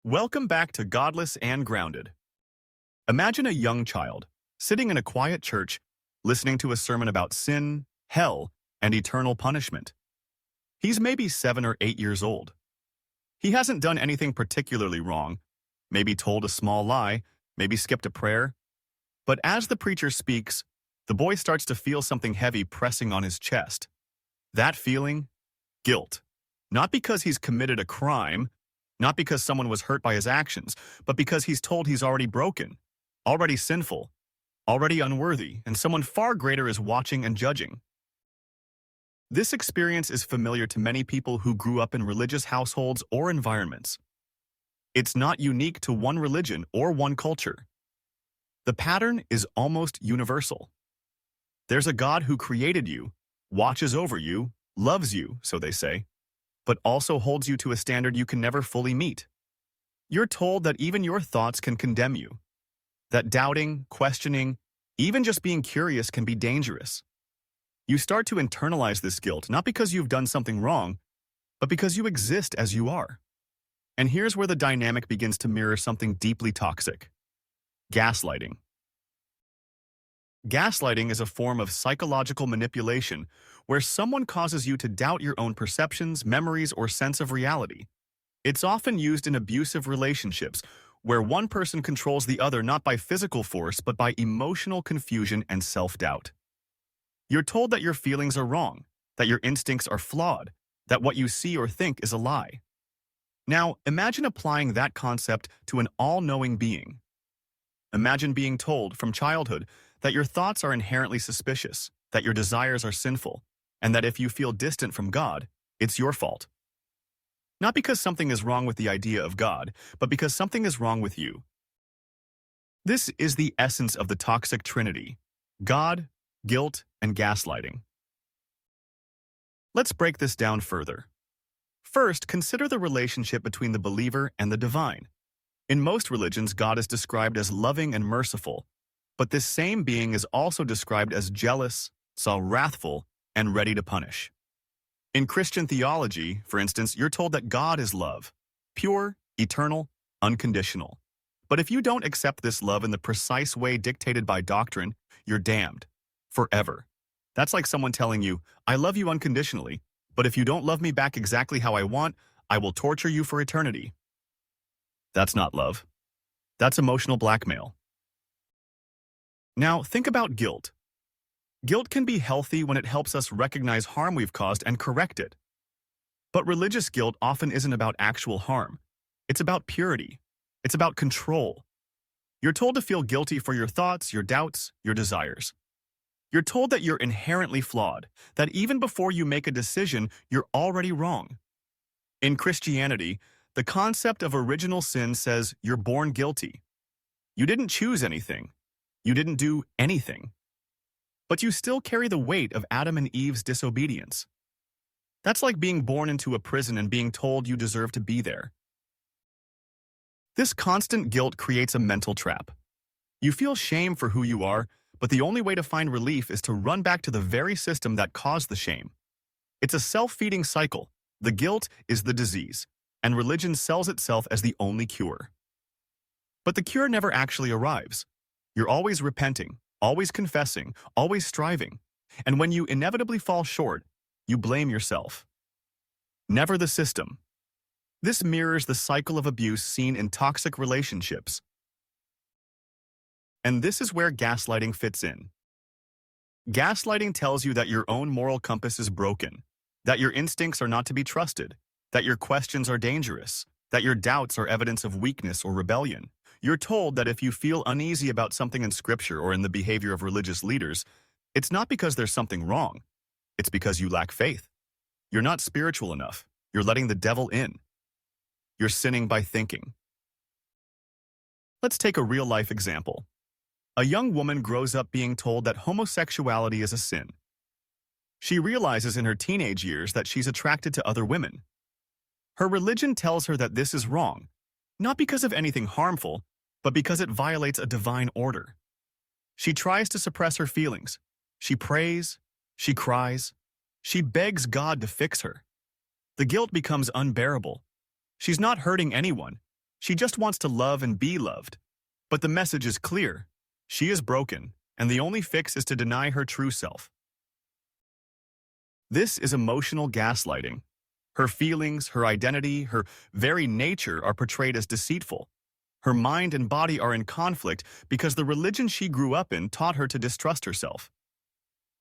Welcome back to Godless and Grounded. Imagine a young child sitting in a quiet church, listening to a sermon about sin, hell, and eternal punishment. He's maybe 7 or 8 years old. He hasn't done anything particularly wrong, maybe told a small lie, maybe skipped a prayer. But as the preacher speaks, the boy starts to feel something heavy pressing on his chest. That feeling? Guilt. Not because he's committed a crime, not because someone was hurt by his actions, but because he's told he's already broken, already sinful, already unworthy, and someone far greater is watching and judging. This experience is familiar to many people who grew up in religious households or environments. It's not unique to one religion or one culture. The pattern is almost universal. There's a God who created you, watches over you, loves you, so they say, but also holds you to a standard you can never fully meet. You're told that even your thoughts can condemn you, that doubting, questioning, even just being curious can be dangerous. You start to internalize this guilt, not because you've done something wrong, but because you exist as you are. And here's where the dynamic begins to mirror something deeply toxic: gaslighting. Gaslighting is a form of psychological manipulation where someone causes you to doubt your own perceptions, memories, or sense of reality. It's often used in abusive relationships where one person controls the other not by physical force but by emotional confusion and self-doubt. You're told that your feelings are wrong, that your instincts are flawed, that what you see or think is a lie. Now, imagine applying that concept to an all-knowing being. Imagine being told from childhood that your thoughts are inherently suspicious, that your desires are sinful, and that if you feel distant from God, it's your fault. Not because something is wrong with the idea of God, but because something is wrong with you. This is the essence of the toxic Trinity: God, guilt, and gaslighting. Let's break this down further. First, consider the relationship between the believer and the divine. In most religions, God is described as loving and merciful, but this same being is also described as jealous, wrathful, and ready to punish. In Christian theology, for instance, you're told that God is love, pure, eternal, unconditional. But if you don't accept this love in the precise way dictated by doctrine, you're damned, forever. That's like someone telling you, "I love you unconditionally, but if you don't love me back exactly how I want, I will torture you for eternity." That's not love. That's emotional blackmail. Now, think about guilt. Guilt can be healthy when it helps us recognize harm we've caused and correct it. But religious guilt often isn't about actual harm. It's about purity. It's about control. You're told to feel guilty for your thoughts, your doubts, your desires. You're told that you're inherently flawed, that even before you make a decision, you're already wrong. In Christianity, the concept of original sin says you're born guilty. You didn't choose anything. You didn't do anything. But you still carry the weight of Adam and Eve's disobedience. That's like being born into a prison and being told you deserve to be there. This constant guilt creates a mental trap. You feel shame for who you are, but the only way to find relief is to run back to the very system that caused the shame. It's a self-feeding cycle. The guilt is the disease, and religion sells itself as the only cure. But the cure never actually arrives. You're always repenting, always confessing, always striving. And when you inevitably fall short, you blame yourself. Never the system. This mirrors the cycle of abuse seen in toxic relationships. And this is where gaslighting fits in. Gaslighting tells you that your own moral compass is broken, that your instincts are not to be trusted, that your questions are dangerous, that your doubts are evidence of weakness or rebellion. You're told that if you feel uneasy about something in Scripture or in the behavior of religious leaders, it's not because there's something wrong. It's because you lack faith. You're not spiritual enough. You're letting the devil in. You're sinning by thinking. Let's take a real-life example. A young woman grows up being told that homosexuality is a sin. She realizes in her teenage years that she's attracted to other women. Her religion tells her that this is wrong, not because of anything harmful, but because it violates a divine order. She tries to suppress her feelings. She prays, she cries, she begs God to fix her. The guilt becomes unbearable. She's not hurting anyone. She just wants to love and be loved. But the message is clear. She is broken, and the only fix is to deny her true self. This is emotional gaslighting. Her feelings, her identity, her very nature are portrayed as deceitful. Her mind and body are in conflict because the religion she grew up in taught her to distrust herself.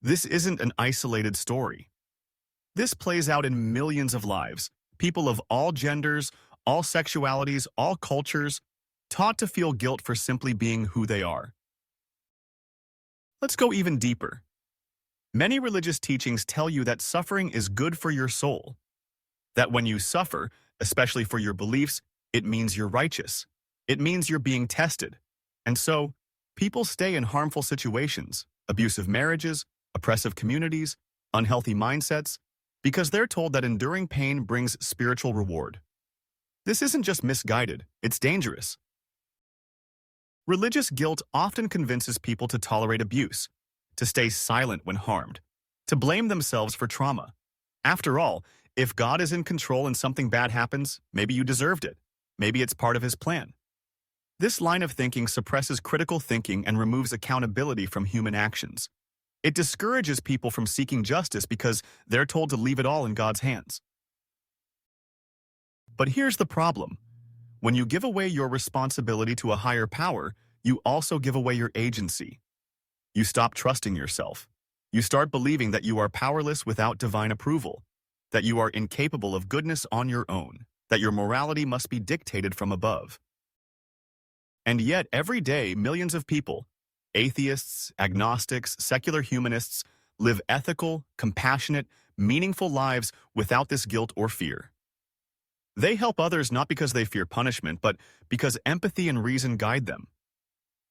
This isn't an isolated story. This plays out in millions of lives, people of all genders, all sexualities, all cultures, taught to feel guilt for simply being who they are. Let's go even deeper. Many religious teachings tell you that suffering is good for your soul. That when you suffer, especially for your beliefs, it means you're righteous. It means you're being tested. And so, people stay in harmful situations, abusive marriages, oppressive communities, unhealthy mindsets, because they're told that enduring pain brings spiritual reward. This isn't just misguided, it's dangerous. Religious guilt often convinces people to tolerate abuse, to stay silent when harmed, to blame themselves for trauma. After all, if God is in control and something bad happens, maybe you deserved it. Maybe it's part of his plan. This line of thinking suppresses critical thinking and removes accountability from human actions. It discourages people from seeking justice because they're told to leave it all in God's hands. But here's the problem. When you give away your responsibility to a higher power, you also give away your agency. You stop trusting yourself. You start believing that you are powerless without divine approval, that you are incapable of goodness on your own, that your morality must be dictated from above. And yet, every day, millions of people, atheists, agnostics, secular humanists, live ethical, compassionate, meaningful lives without this guilt or fear. They help others not because they fear punishment, but because empathy and reason guide them.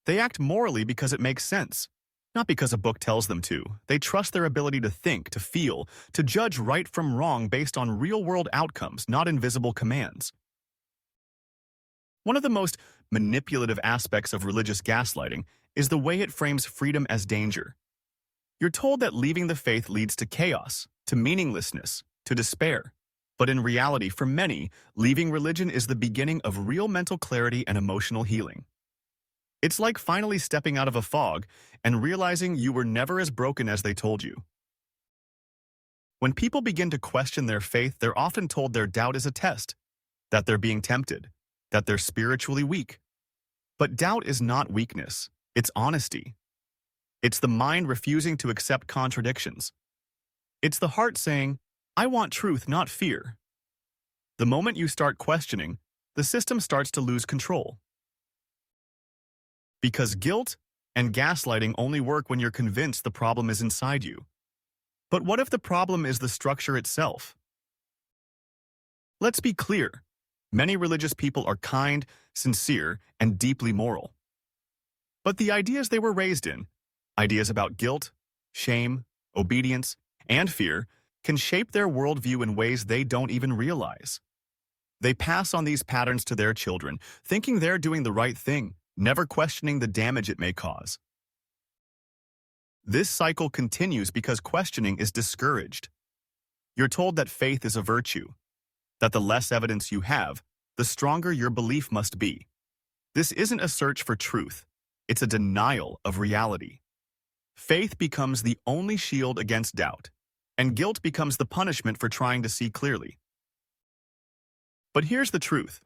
They act morally because it makes sense, not because a book tells them to. They trust their ability to think, to feel, to judge right from wrong based on real-world outcomes, not invisible commands. One of the most manipulative aspects of religious gaslighting is the way it frames freedom as danger. You're told that leaving the faith leads to chaos, to meaninglessness, to despair. But in reality, for many, leaving religion is the beginning of real mental clarity and emotional healing. It's like finally stepping out of a fog and realizing you were never as broken as they told you. When people begin to question their faith, they're often told their doubt is a test, that they're being tempted, that they're spiritually weak. But doubt is not weakness, it's honesty. It's the mind refusing to accept contradictions. It's the heart saying, I want truth, not fear. The moment you start questioning, the system starts to lose control. Because guilt and gaslighting only work when you're convinced the problem is inside you. But what if the problem is the structure itself? Let's be clear. Many religious people are kind, sincere, and deeply moral. But the ideas they were raised in, ideas about guilt, shame, obedience, and fear, can shape their worldview in ways they don't even realize. They pass on these patterns to their children, thinking they're doing the right thing, never questioning the damage it may cause. This cycle continues because questioning is discouraged. You're told that faith is a virtue, that the less evidence you have, the stronger your belief must be. This isn't a search for truth, it's a denial of reality. Faith becomes the only shield against doubt, and guilt becomes the punishment for trying to see clearly. But here's the truth.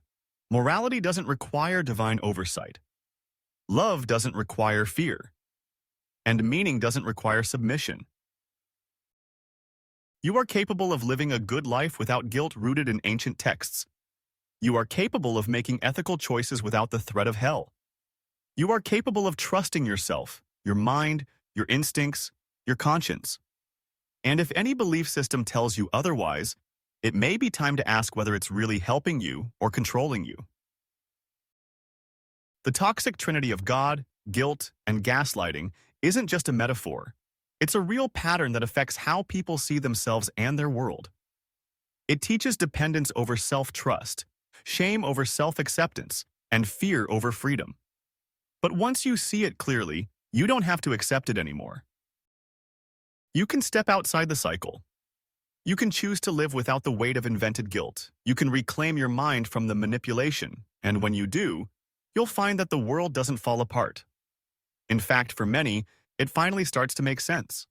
Morality doesn't require divine oversight. Love doesn't require fear. And meaning doesn't require submission. You are capable of living a good life without guilt rooted in ancient texts. You are capable of making ethical choices without the threat of hell. You are capable of trusting yourself, your mind, your instincts, your conscience. And if any belief system tells you otherwise, it may be time to ask whether it's really helping you or controlling you. The toxic trinity of God, guilt, and gaslighting isn't just a metaphor. It's a real pattern that affects how people see themselves and their world. It teaches dependence over self-trust, shame over self-acceptance, and fear over freedom. But once you see it clearly, you don't have to accept it anymore. You can step outside the cycle. You can choose to live without the weight of invented guilt. You can reclaim your mind from the manipulation, And when you do, you'll find that the world doesn't fall apart. In fact, for many, it finally starts to make sense.